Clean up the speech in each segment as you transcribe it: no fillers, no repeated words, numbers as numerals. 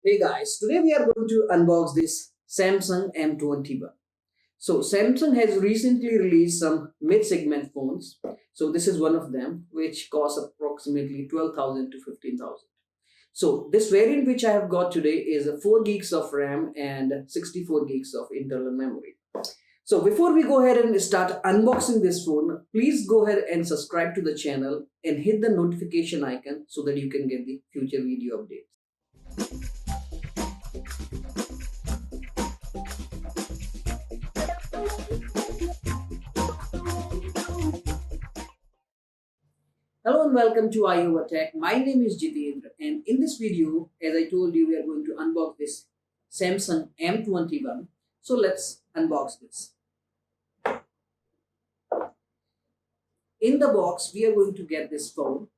Hey guys, today we are going to unbox this Samsung M21. So Samsung has recently released some mid-segment phones. So this is one of them which costs approximately 12,000 to 15,000. So this variant which I have got today is a 4 gigs of RAM and 64 gigs of internal memory. So before we go ahead and start unboxing this phone, please go ahead and subscribe to the channel and hit the notification icon so that you can get the future video updates. Hello and welcome to iOvertech. My name is Jitendra, and in this video, as I told you, we are going to unbox this Samsung M21. So let's unbox this. In the box, we are going to get this phone,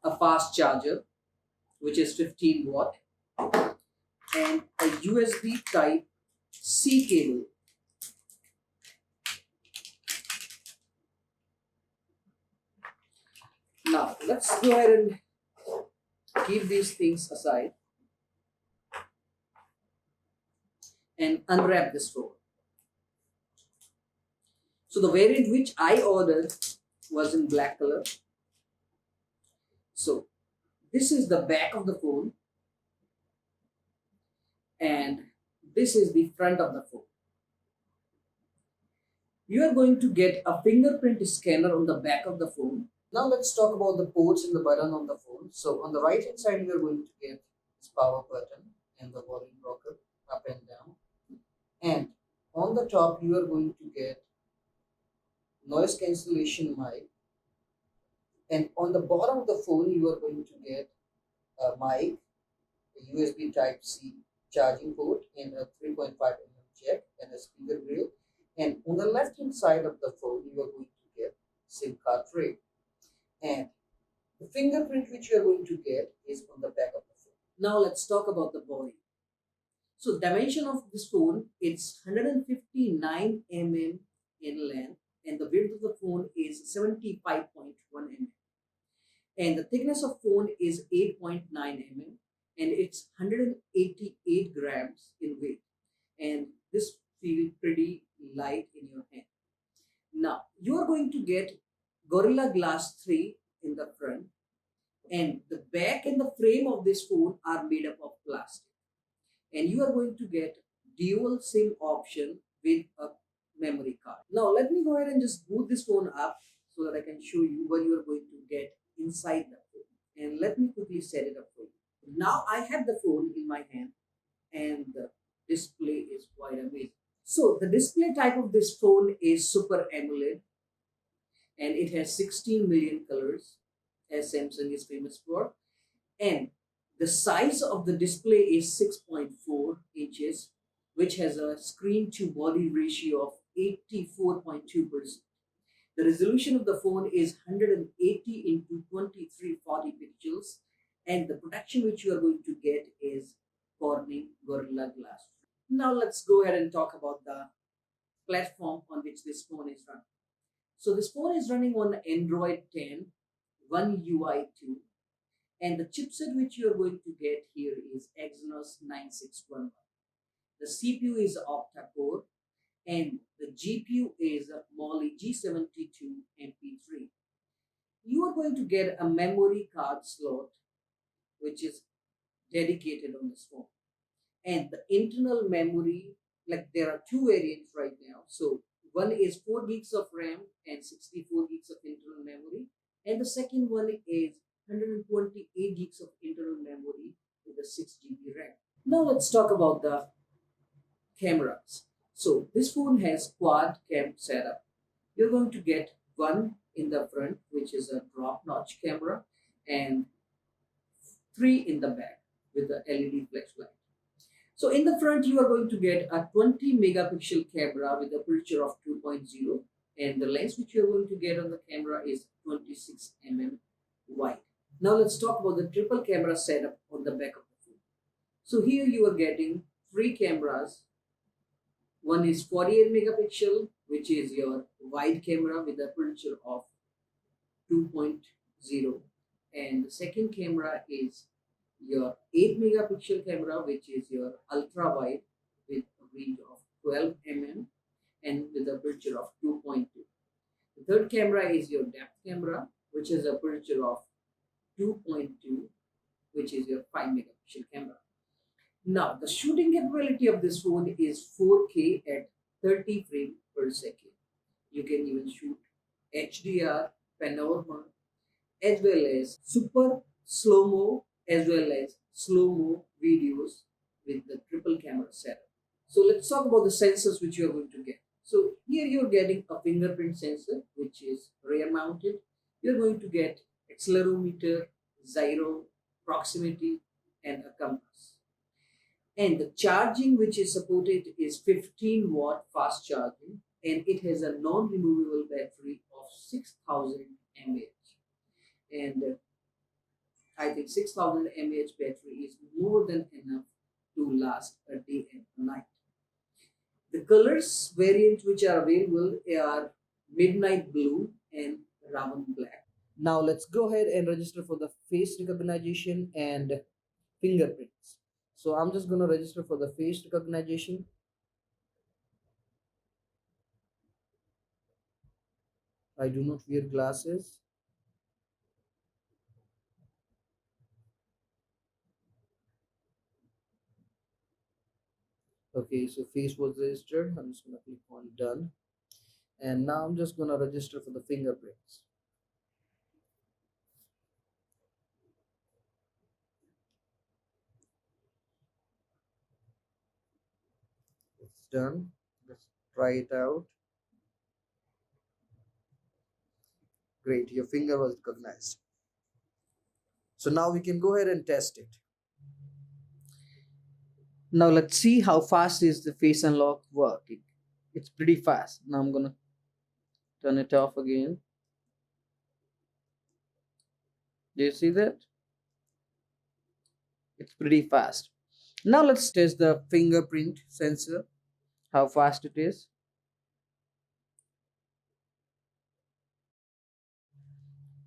a fast charger, which is 15 watt, and a USB Type C cable. Now, let's go ahead and keep these things aside and unwrap this phone. So the variant which I ordered was in black color. So this is the back of the phone and this is the front of the phone. You are going to get a fingerprint scanner on the back of the phone. Now let's talk about the ports and the button on the phone. So on the right hand side, you are going to get this power button and the volume rocker up and down. And on the top, you are going to get noise cancellation mic. And on the bottom of the phone, you are going to get a mic, a USB Type C charging port, and a 3.5 mm jack and a speaker grill. And on the left hand side of the phone, you are going to get SIM card tray. And the fingerprint which you are going to get is on the back of the phone. Now let's talk about the body. So dimension of this phone, it's 159 mm in length, and the width of the phone is 75.1 mm. And the thickness of phone is 8.9 mm, and it's 188 grams in weight. And this feels pretty light in your hand. Now you are going to get Gorilla Glass 3 in the front, and the back and the frame of this phone are made up of plastic. And you are going to get dual SIM option with a memory card. Now let me go ahead and just boot this phone up so that I can show you what you are going to get inside the phone. And let me quickly set it up for you. Now I have the phone in my hand and the display is quite amazing. So the display type of this phone is Super AMOLED and it has 16 million colors as Samsung is famous for. And the size of the display is 6.4 inches, which has a screen to body ratio of 84.2%. The resolution of the phone is 180 into 2340 pixels, and the protection which you are going to get is Corning Gorilla Glass. Now let's go ahead and talk about the platform on which this phone is running. So this phone is running on Android 10, One UI 2, and the chipset which you are going to get here is Exynos 9611. The CPU is octa-core and the GPU is a Mali G72 MP3. You are going to get a memory card slot which is dedicated on this phone. And the internal memory, like there are two variants right now. So one is 4 gigs of RAM and 64 gigs of internal memory, and the second one is 128 gigs of internal memory with a 6 GB RAM. Now let's talk about the cameras. So this phone has quad cam setup. You're going to get one in the front, which is a drop notch camera, and three in the back with the LED flashlight. So in the front, you are going to get a 20 megapixel camera with aperture of 2.0, and the lens which you are going to get on the camera is 26 mm wide. Now let's talk about the triple camera setup on the back of the phone. So here you are getting three cameras. One is 48 megapixel, which is your wide camera with aperture of 2.0, and the second camera is your 8 megapixel camera, which is your ultra wide with a range of 12 mm and with a aperture of 2.2. The third camera is your depth camera, which is a aperture of 2.2, which is your 5 megapixel camera. Now, the shooting capability of this phone is 4K at 30 frames per second. You can even shoot HDR, panorama, as well as super slow mo, as well as slow mo videos with the triple camera setup. So let's talk about the sensors which you are going to get. So here you're getting a fingerprint sensor, which is rear mounted. You're going to get accelerometer, gyro, proximity, and a compass. And the charging which is supported is 15-watt fast charging, and it has a non-removable battery of 6000 mAh. And I think 6000 mAh battery is more than enough to last a day and a night. The colors variant which are available are midnight blue and raven black. Now let's go ahead and register for the face recognition and fingerprints. So I'm just going to register for the face recognition. I do not wear glasses. Okay, so face was registered. I'm just going to click on done. And now I'm just going to register for the fingerprints. It's done. Let's try it out. Great, your finger was recognized. So now we can go ahead and test it. Now let's see how fast is the face unlock working. It's pretty fast. Now I'm gonna turn it off again. Do you see that? It's pretty fast. Now let's test the fingerprint sensor, how fast it is.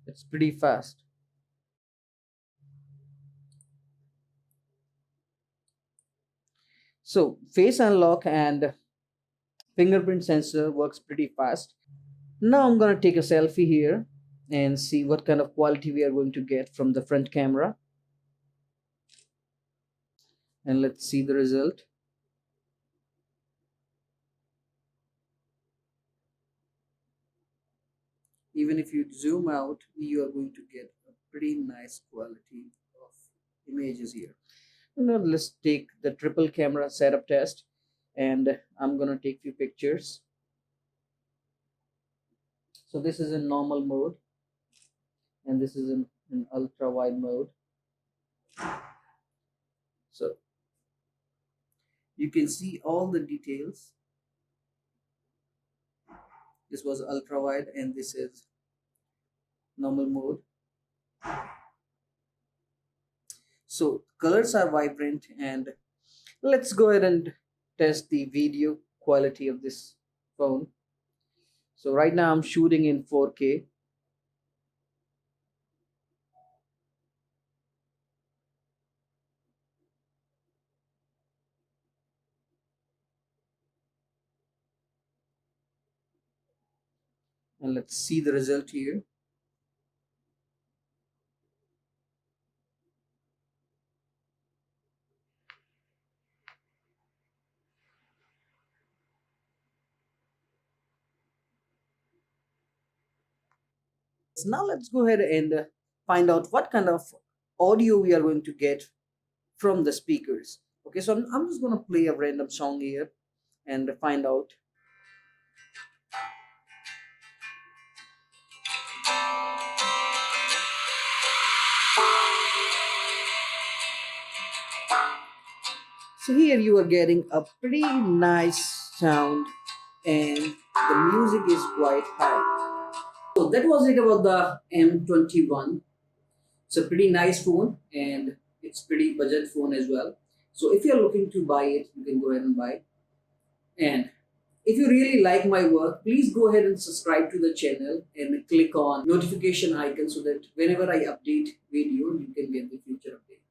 It's pretty fast. So face unlock and fingerprint sensor works pretty fast. Now I'm going to take a selfie here and see what kind of quality we are going to get from the front camera. And let's see the result. Even if you zoom out, you are going to get a pretty nice quality of images here. Now let's take the triple camera setup test, and I'm gonna take few pictures. So this is in normal mode, and this is in ultra wide mode. So you can see all the details. This was ultra wide, and this is normal mode. So colors are vibrant, and let's go ahead and test the video quality of this phone. So right now I'm shooting in 4K. And let's see the result here. So now let's go ahead and find out what kind of audio we are going to get from the speakers. Okay, so I'm just going to play a random song here and find out. So here you are getting a pretty nice sound, and the music is quite high. So that was it about the M21. It's a pretty nice phone, and it's pretty budget phone as well. So if you're looking to buy it, you can go ahead and buy. And if you really like my work, please go ahead and subscribe to the channel and click on notification icon so that whenever I update video, you can get the future update.